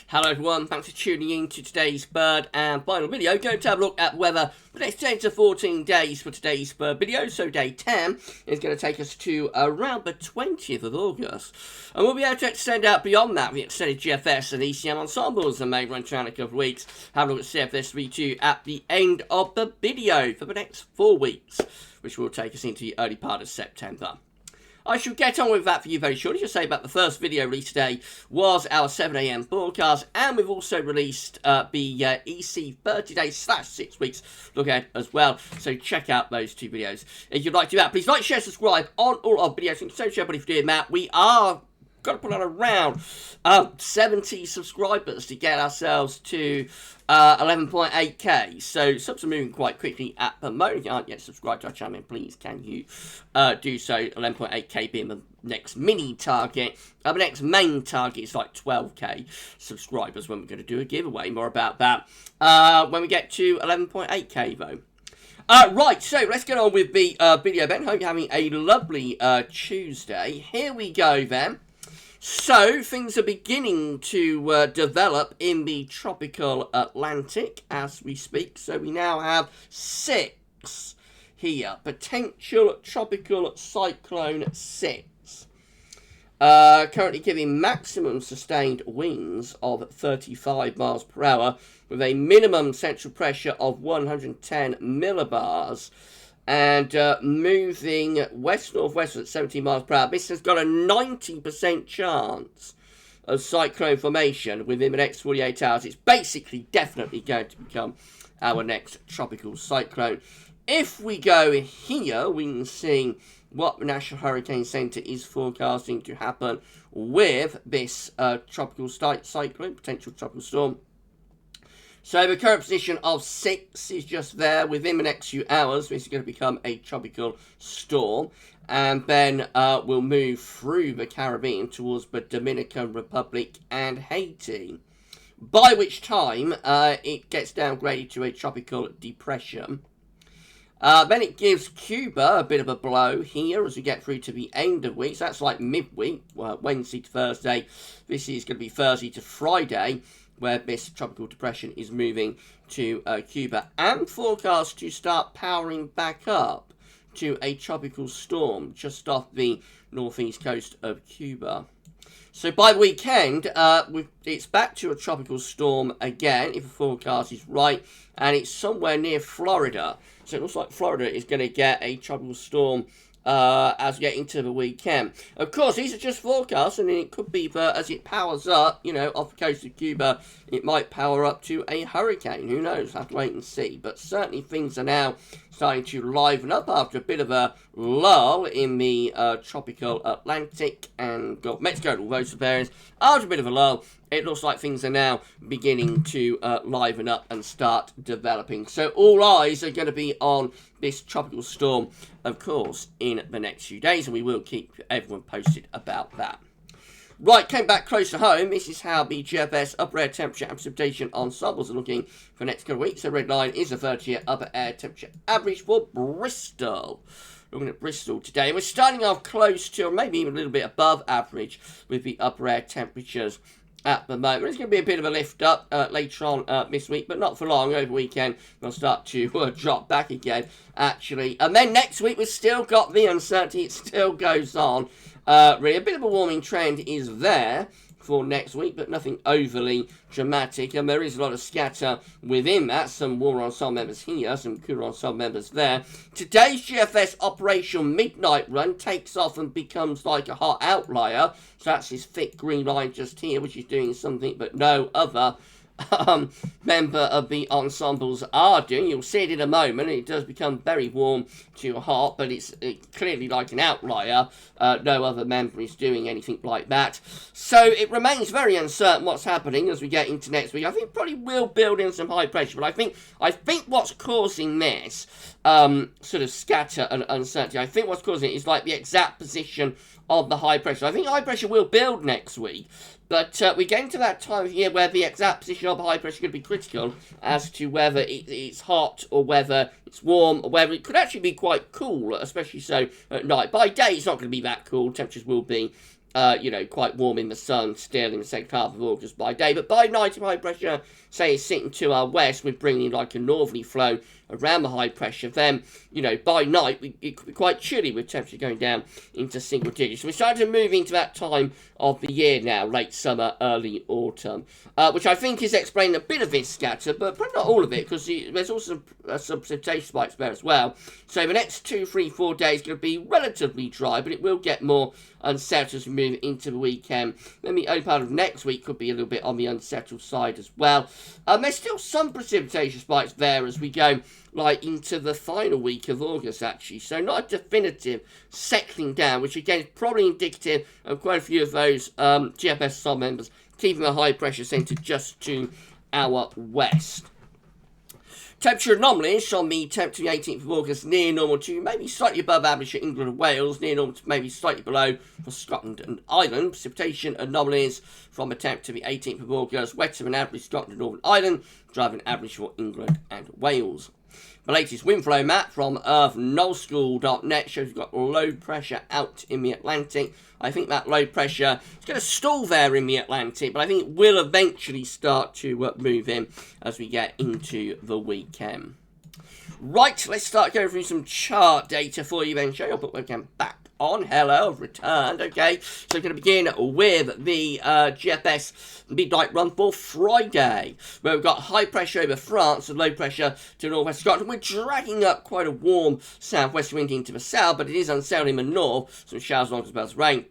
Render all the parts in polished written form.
Hello everyone, thanks for tuning in to today's bird and final video. Going to have a look at weather for the next 10 to 14 days for today's bird video. So day 10 is going to take us to around the 20th of August. And we'll be able to extend out beyond that. We extended GFS and ECM ensembles and may run around a couple of weeks. Have a look at CFS V2 at the end of the video for the next 4 weeks, which will take us into the early part of September. I shall get on with that for you very shortly. Just say about the first video released today was our 7 AM broadcast, and we've also released the EC 30 days / 6 weeks look ahead as well. So check out those 2 videos if you'd like to do that. Please like, share, subscribe on all our videos. Thank you so much everybody for doing that. We are got to put on around 70 subscribers to get ourselves to 11.8k. So subs are moving quite quickly at the moment. If you aren't yet subscribed to our channel, please can you do so. 11.8k being the next mini target. The next main target is like 12k subscribers when we're going to do a giveaway. More about that when we get to 11.8k though. Right, so let's get on with the video then. Hope you're having a lovely Tuesday. Here we go then. So, things are beginning to develop in the tropical Atlantic as we speak. So, we now have 6 here. Potential tropical cyclone 6. Currently giving maximum sustained winds of 35 miles per hour with a minimum central pressure of 110 millibars. And moving west-northwest at 17 miles per hour. This has got a 90% chance of cyclone formation within the next 48 hours. It's basically definitely going to become our next tropical cyclone. If we go here, we can see what the National Hurricane Center is forecasting to happen with this tropical cyclone, potential tropical storm. So the current position of 6 is just there. Within the next few hours, this is going to become a tropical storm. And then we'll move through the Caribbean towards the Dominican Republic and Haiti. By which time it gets downgraded to a tropical depression. Then it gives Cuba a bit of a blow here as we get through to the end of week. So that's like midweek, Wednesday to Thursday. This is going to be Thursday to Friday, where this tropical depression is moving to Cuba and forecast to start powering back up to a tropical storm just off the northeast coast of Cuba. So by the weekend, it's back to a tropical storm again, if the forecast is right, and it's somewhere near Florida. So it looks like Florida is going to get a tropical storm as we get into the weekend. Of course, these are just forecasts, and it could be that as it powers up, you know, off the coast of Cuba, it might power up to a hurricane. Who knows? Have to wait and see. But certainly things are now starting to liven up after a bit of a lull in the tropical Atlantic and Gulf of Mexico and all those areas. After a bit of a lull, it looks like things are now beginning to liven up and start developing. So all eyes are going to be on this tropical storm, of course, in the next few days, and we will keep everyone posted about that. Right, came back close to home. This is how the GFS upper air temperature and precipitation ensembles are looking for the next couple of weeks. The red line is a 30-year upper air temperature average for Bristol. Looking at Bristol today. We're starting off close to, or maybe even a little bit above average with the upper air temperatures at the moment. It's going to be a bit of a lift up later on this week, but not for long. Over the weekend, they'll start to drop back again, actually. And then next week, we've still got the uncertainty. It still goes on. Really, a bit of a warming trend is there for next week, but nothing overly dramatic, and there is a lot of scatter within that. Some warmer ensemble members here, some cooler ensemble members there. Today's GFS operational midnight run takes off and becomes like a hot outlier, so that's this thick green line just here, which is doing something but no other member of the ensembles are doing. You'll see it in a moment. It does become very warm to hot, but it's clearly like an outlier. No other member is doing anything like that. So it remains very uncertain what's happening as we get into next week. I think probably will build in some high pressure, but I think what's causing this sort of scatter and uncertainty, I think what's causing it is like the exact position of the high pressure. I think high pressure will build next week, but we get into that time of year where the exact position of the high pressure is going to be critical as to whether it's hot or whether it's warm or whether it could actually be quite cool, especially so at night. By day, it's not going to be that cool. Temperatures will be you know, quite warm in the sun still in the second half of August by day. But by night, if high pressure, say, is sitting to our west, we're bringing like a northerly flow around the high pressure, then, you know, by night, it could be quite chilly with temperature going down into single digits. So we're starting to move into that time of the year now, late summer, early autumn, which I think is explaining a bit of this scatter, but probably not all of it, because there's also some precipitation spikes there as well. So the next 2, 3, 4 days are going to be relatively dry, but it will get more unsettled as we move into the weekend. Then the early part of next week could be a little bit on the unsettled side as well. There's still some precipitation spikes there as we go like into the final week of August, actually. So not a definitive settling down, which again is probably indicative of quite a few of those GFS sub members keeping a high pressure centre just to our west. Temperature anomalies on the 10th to the 18th of August, near normal to maybe slightly above average for England and Wales, near normal to maybe slightly below for Scotland and Ireland. Precipitation anomalies from the 10th to the 18th of August, wetter than average Scotland and Northern Ireland, driving average for England and Wales. The latest wind flow map from earthnullschool.net shows we've got low pressure out in the Atlantic. I think that low pressure is going to stall there in the Atlantic, but I think it will eventually start to move in as we get into the weekend. Right, let's start going through some chart data for you then. Show your put webcam back on. Hello, I've returned. Okay, so we're going to begin with the GFS midnight run for Friday, where we've got high pressure over France and low pressure to northwest Scotland. We're dragging up quite a warm southwest wind into the south, but it is unsettled in the north. Some showers along as well as rain.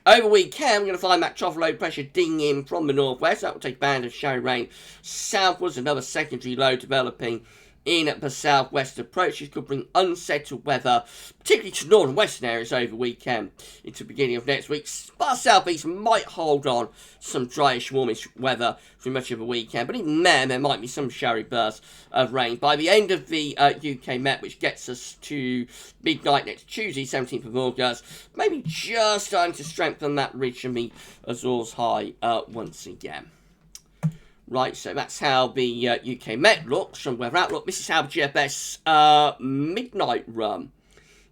Over weekend, we're going to find that trough low pressure dinging in from the northwest. That will take a band of shower rain southwards. Another secondary low developing in the southwest approaches could bring unsettled weather, particularly to northern western areas over the weekend into the beginning of next week. But southeast might hold on some dryish, warmish weather through much of the weekend. But even there might be some showery bursts of rain. By the end of the UK Met, which gets us to midnight next Tuesday, 17th of August, maybe just starting to strengthen that ridge and the Azores high once again. Right, so that's how the UK Met looks from Weather Outlook. This is how the GFS midnight run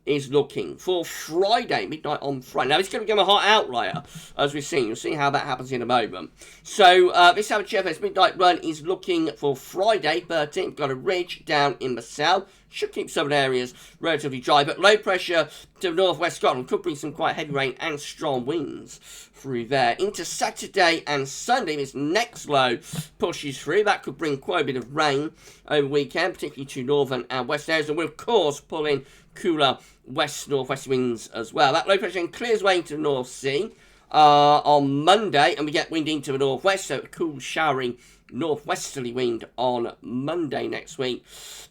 is looking for Friday, midnight on Friday. Now, it's going to become a hot outlier, as we've seen. You'll see how that happens in a moment. So, this is how the GFS midnight run is looking for Friday, 13th. We've got a ridge down in the south. Should keep some areas relatively dry, but low pressure to northwest Scotland could bring some quite heavy rain and strong winds through there. Into Saturday and Sunday, this next low pushes through. That could bring quite a bit of rain over the weekend, particularly to northern and west areas, and will, of course, pull in cooler west-northwest winds as well. That low pressure then clears way into the North Sea on Monday, and we get wind into the northwest, so a cool, showery northwesterly wind on Monday next week.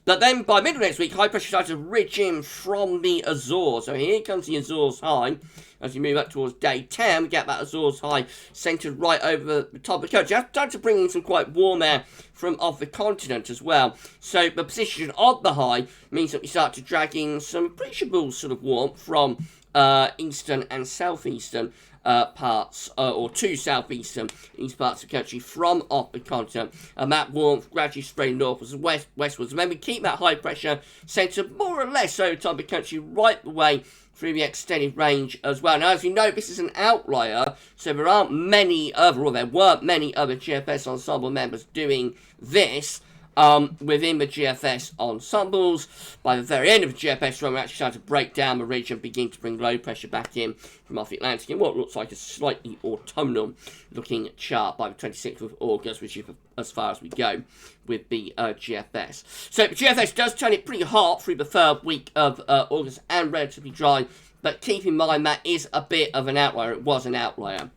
But then by middle of next week, high pressure starts to ridge in from the Azores. So here comes the Azores high. As we move up towards day 10, we get that Azores high centred right over the top of the coast. That's starting to bring in some quite warm air from off the continent as well. So the position of the high means that we start to drag in some appreciable sort of warmth from eastern and southeastern parts, or two southeastern east parts of the country from off the continent, and that warmth gradually spreading northwards and westwards. And then we keep that high pressure centred more or less over the top of the country right the way through the extended range as well. Now, as you know, this is an outlier, so there aren't many other, or there weren't many other GFS Ensemble members doing this within the GFS ensembles. By the very end of the GFS run, we actually start to break down the ridge and begin to bring low pressure back in from off the Atlantic in what looks like a slightly autumnal looking chart by the 26th of August, which is as far as we go with the GFS. So the GFS does turn it pretty hot through the third week of August and relatively dry, but keep in mind that is a bit of an outlier. It was an outlier.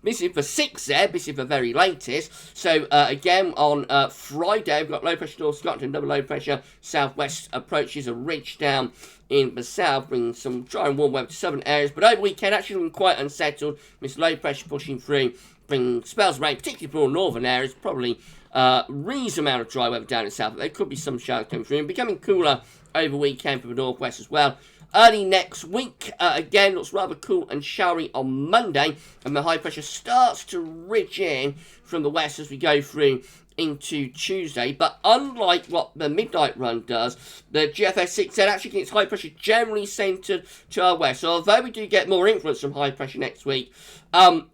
This is for 6Z, this is the very latest. So, again, on Friday, we've got low pressure North Scotland, another low pressure southwest approaches a ridge down in the south, bringing some dry and warm weather to southern areas. But over the weekend, actually looking quite unsettled. This low pressure pushing through, bringing spells of rain, particularly for northern areas, probably reasonable amount of dry weather down in the south. But there could be some showers coming through and becoming cooler over the weekend for the northwest as well. Early next week, again, looks rather cool and showery on Monday, and the high pressure starts to ridge in from the west as we go through into Tuesday, but unlike what the midnight run does, the GFS 6Z actually gets high pressure generally centred to our west. So although we do get more influence from high pressure next week,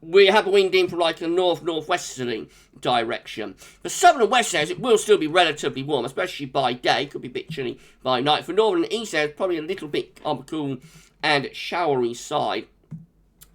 we have a wind in from like a northwesterly direction. For southern and west areas, it will still be relatively warm, especially by day. Could be a bit chilly by night. For northern and east areas, probably a little bit on the cool and showery side.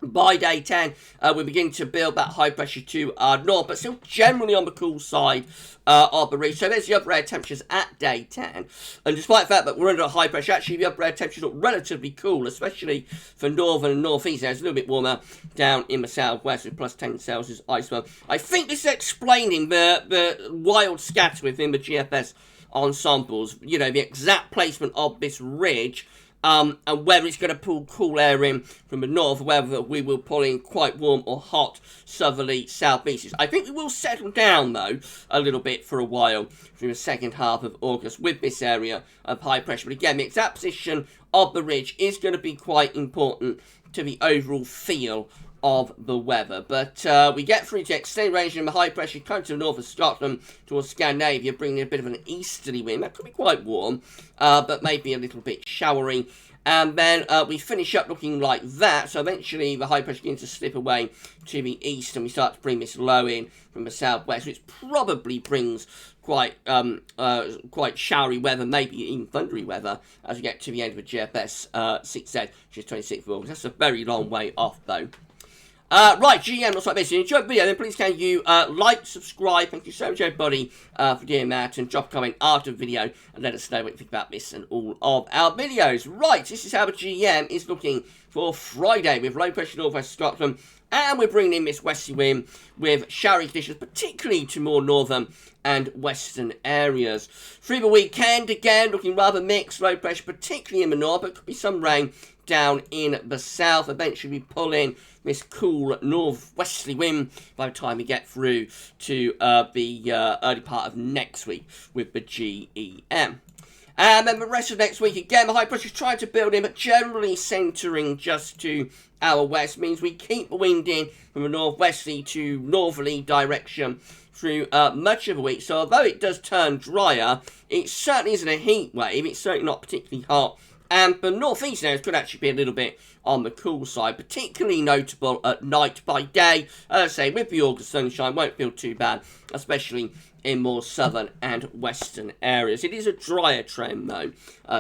By day 10, we begin to build that high pressure to our north, but still generally on the cool side of the reef. So there's the upper air temperatures at day 10. And despite the fact that we're under a high pressure, actually the upper air temperatures look relatively cool, especially for northern and northeast. It's a little bit warmer down in the southwest with plus 10 Celsius iceberg. I think this is explaining the wild scatter within the GFS ensembles. You know, the exact placement of this ridge. And whether it's going to pull cool air in from the north, or whether we will pull in quite warm or hot southerly southeasts. I think we will settle down, though, a little bit for a while through the second half of August with this area of high pressure. But again, the exact position of the ridge is going to be quite important to the overall feel of the weather. But we get through to extended range in the high pressure, kind of to the north of Scotland towards Scandinavia, bringing a bit of an easterly wind. That could be quite warm, but maybe a little bit showery. And then we finish up looking like that. So eventually the high pressure begins to slip away to the east, and we start to bring this low in from the southwest, which probably brings quite showery weather, maybe even thundery weather, as we get to the end of the GFS 6Z, which is 26th of August. That's a very long way off, though. Right, GM looks like this. If you enjoyed the video, then please can you like, subscribe. Thank you so much, everybody, for doing that. And drop a comment after the video and let us know what you think about this and all of our videos. Right, this is how the GM is looking for Friday with low pressure northwest Scotland. And we're bringing in this westerly wind with showery conditions, particularly to more northern and western areas. Through the weekend, again, looking rather mixed. Low pressure, particularly in the north, but could be some rain down in the south. Eventually we pull in this cool northwesterly wind by the time we get through to the early part of next week with the GEM. And then the rest of next week, again, the high pressure is trying to build in, but generally centering just to our west. Means we keep the wind in from a northwesterly to northerly direction through much of the week. So although it does turn drier, it certainly isn't a heat wave. It's certainly not particularly hot. And the northeast areas could actually be a little bit on the cool side, particularly notable at night. By day, as I say, with the August sunshine, won't feel too bad, especially in more southern and western areas. It is a drier trend, though,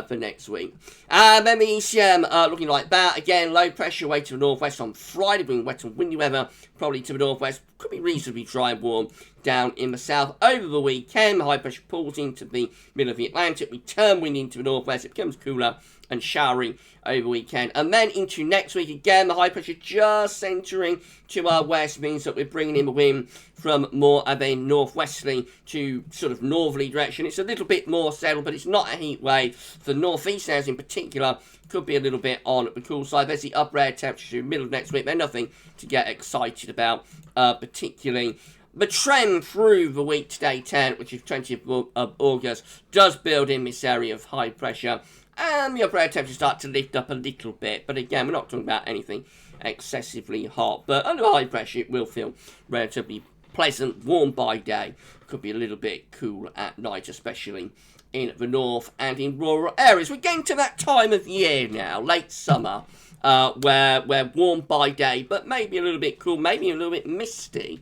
for next week. And then the ECM looking like that. Again, low pressure away to the northwest on Friday, bringing wet and windy weather, probably to the northwest. Could be reasonably dry and warm down in the south. Over the weekend, the high pressure pulls into the middle of the Atlantic. We turn wind into the northwest. It becomes cooler and showery over the weekend. And then into next week, again, the high pressure just centering to our west means that we're bringing in the wind from more of a northwesterly to sort of northerly direction. It's a little bit more settled, but it's not a heat wave. For northeast areas in particular, could be a little bit on the cool side. There's the upper air temperature in the middle of next week. They're nothing to get excited about, particularly. The trend through the week to day 10, which is 20th of August, does build in this area of high pressure. And the upper air temperatures start to lift up a little bit. But again, we're not talking about anything excessively hot. But under high pressure, it will feel relatively pleasant, warm by day. Could be a little bit cool at night, especially in the north and in rural areas. We're getting to that time of year now, late summer, where we're warm by day, but maybe a little bit cool, maybe a little bit misty.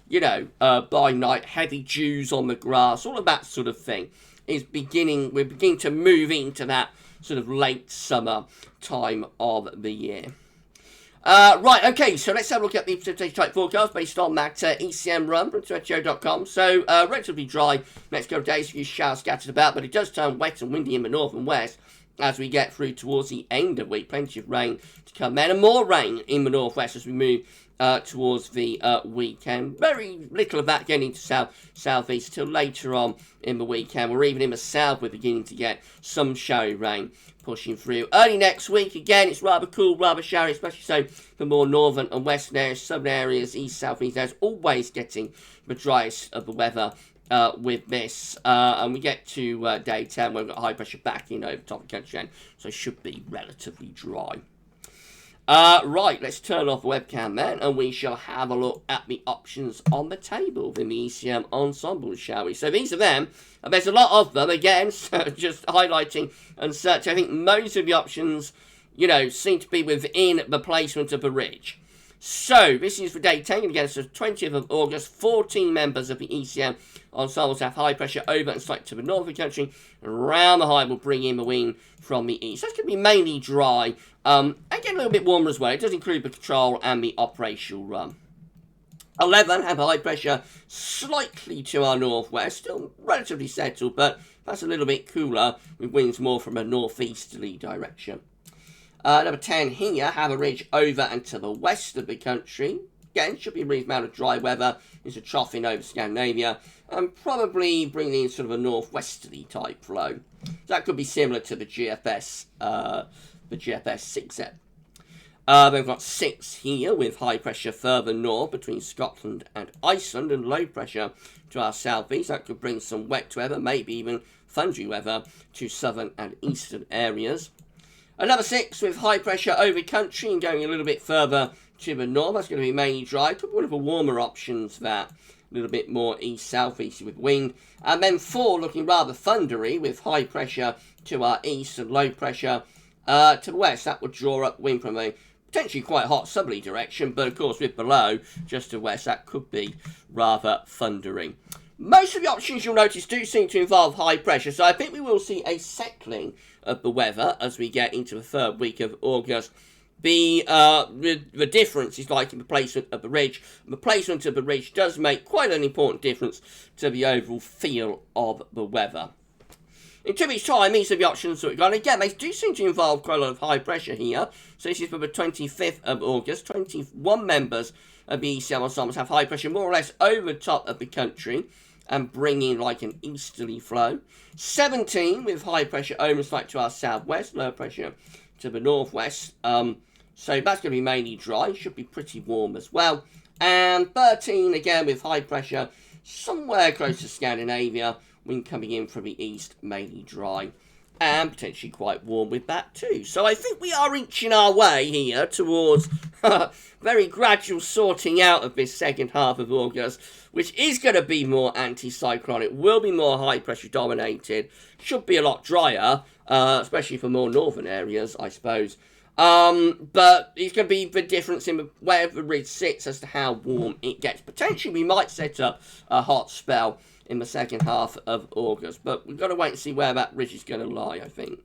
You know, by night, heavy dews on the grass, all of that sort of thing is beginning. We're beginning to move into that sort of late summer time of the year. Right, okay, so let's have a look at the precipitation type forecast based on that ECM run from twentieth.com. So, relatively dry next couple of days, a few showers scattered about, but it does turn wet and windy in the north and west as we get through towards the end of the week. Plenty of rain to come then, and more rain in the northwest as we move towards the weekend. Very little of that getting into southeast till later on in the weekend. We're even in the south, we're beginning to get some showery rain pushing through. Early next week, again, it's rather cool, rather showery, especially so for more northern and western areas, southern areas, east, southeast areas, always getting the driest of the weather with this. And we get to day 10, where we've got high pressure back in over top of the country, so it should be relatively dry. Right, let's turn off webcam then, and we shall have a look at the options on the table within the ECM ensemble, shall we? So these are them, and there's a lot of them, again, so just highlighting and search. I think most of the options, you know, seem to be within the placement of the ridge. So, this is for day 10, again, it's the 20th of August. 14 members of the ECM ensembles have high pressure over and slightly to the north of the country. And around the high will bring in the wind from the east. That's going to be mainly dry. Again, a little bit warmer as well. It does include the control and the operational run. 11 have high pressure slightly to our northwest. Still relatively settled, but that's a little bit cooler with winds more from a northeasterly direction. Number 10 here, have a ridge over and to the west of the country. Again, should be a brief amount of dry weather. It's a troughing over Scandinavia and probably bringing in sort of a northwesterly type flow. So that could be similar to the GFS 6. We've got 6 here with high pressure further north between Scotland and Iceland and low pressure to our southeast. That could bring some wet weather, maybe even thundery weather to southern and eastern areas. Another 6 with high pressure over country and going a little bit further to the north. That's going to be mainly dry. Could be one of the warmer options, that. A little bit more east-southeast with wind. And then 4 looking rather thundery with high pressure to our east and low pressure to the west. That would draw up wind from a potentially quite hot southerly direction. But of course with below, just to the west, that could be rather thundering. Most of the options you'll notice do seem to involve high pressure, so I think we will see a settling of the weather as we get into the 3rd week of August. The difference is like in the placement of the ridge. The placement of the ridge does make quite an important difference to the overall feel of the weather. In 2 weeks' time, these are the options that we've got. And again, they do seem to involve quite a lot of high pressure here. So this is for the 25th of August. 21 members of the ECM ensembles have high pressure more or less over the top of the country and bring in like an easterly flow. 17 with high pressure over like to our southwest, low pressure to the northwest. So that's going to be mainly dry, should be pretty warm as well. And 13 again with high pressure somewhere close to Scandinavia, wind coming in from the east, mainly dry. And potentially quite warm with that too. So I think we are inching our way here towards very gradual sorting out of this second half of August, which is going to be more anticyclonic, will be more high pressure dominated, should be a lot drier, especially for more northern areas, I suppose. But it's going to be the difference in where the ridge sits as to how warm it gets. Potentially we might set up a hot spell in the second half of August, but we've got to wait and see where that ridge is going to lie, I think.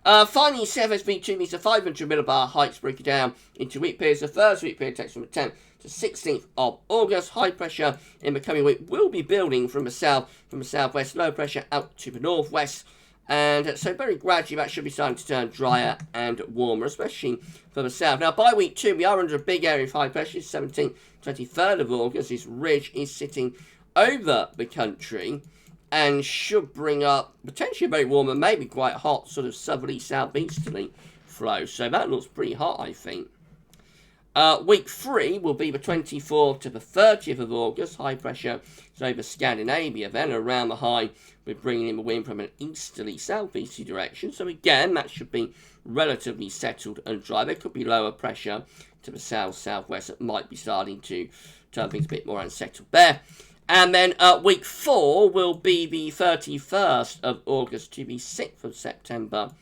Finally, CFS V2 means the 500 millibar heights broken down into week periods. The first week period takes from the 10th to 16th of August. High pressure in the coming week will be building from the south, from the southwest. Low pressure out to the northwest. And so very gradually that should be starting to turn drier and warmer, especially for the south. Now, by week 2, we are under a big area of high pressure. 17th, 23rd of August. This ridge is sitting over the country and should bring up potentially a very warm and maybe quite hot sort of southerly southeasterly flow. So that looks pretty hot, I think. Week 3 will be the 24th to the 30th of August. High pressure is over Scandinavia. Then around the high, we're bringing in the wind from an easterly southeasterly direction. So again, that should be relatively settled and dry. There could be lower pressure to the south-southwest that might be starting to turn things a bit more unsettled there. And then week 4 will be the 31st of August to the 6th of September.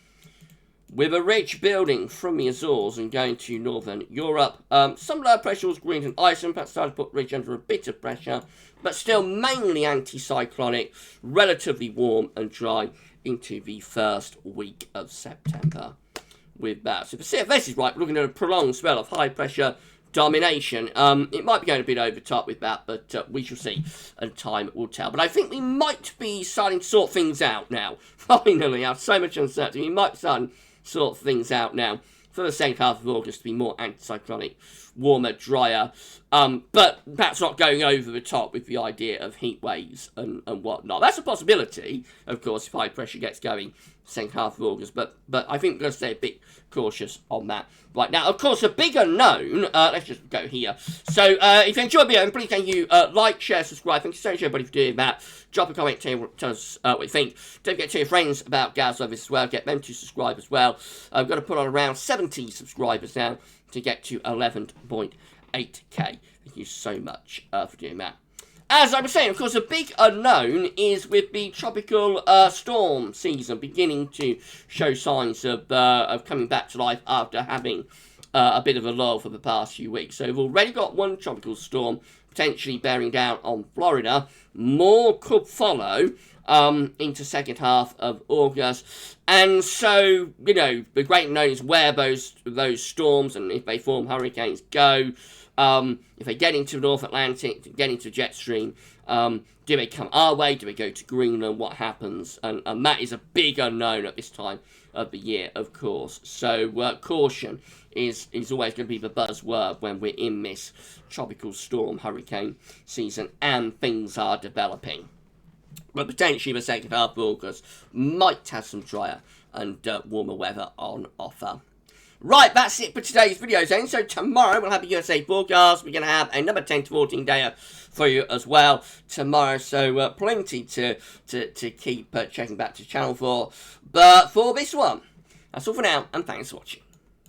With a ridge building from the Azores and going to northern Europe. Some low pressure was Greenland and Iceland, perhaps started to put ridge under a bit of pressure, but still mainly anticyclonic, relatively warm and dry into the first week of September. With that, so if the CFS is right, we're looking at a prolonged spell of high pressure domination. It might be going a bit over top with that, but we shall see, and time will tell. But I think we might be starting to sort things out now. Finally, after so much uncertainty, we might be starting sort things out now for the second half of August to be more anticyclonic, warmer, drier, but perhaps not going over the top with the idea of heat waves and whatnot. That's a possibility, of course, if high pressure gets going second half of August. But I think we're going to stay a bit cautious on that right now. Of course, a big unknown, let's just go here. So, if you enjoyed the video, please can you like, share, subscribe. Thank you so much, everybody, for doing that. Drop a comment, tell us what you think. Don't forget to tell your friends about GavsWeatherVids as well. Get them to subscribe as well. I've got to put on around 70 subscribers now to get to 11.8k. Thank you so much for doing that. As I was saying, of course, a big unknown is with the tropical storm season beginning to show signs of coming back to life after having a bit of a lull for the past few weeks. So we've already got one tropical storm potentially bearing down on Florida. More could follow into second half of August. And so, you know, the great unknown is where those storms, and if they form hurricanes, go. If they get into the North Atlantic, get into jet stream, do they come our way? Do they go to Greenland? What happens? And that is a big unknown at this time of the year, of course. So caution is always going to be the buzzword when we're in this tropical storm hurricane season and things are developing. But potentially the second half of August might have some drier and warmer weather on offer. Right, that's it for today's video then. So tomorrow we'll have a USA forecast. We're going to have another 10 to 14 day for you as well tomorrow. So plenty to keep checking back to channel for. But for this one, that's all for now, and thanks for watching.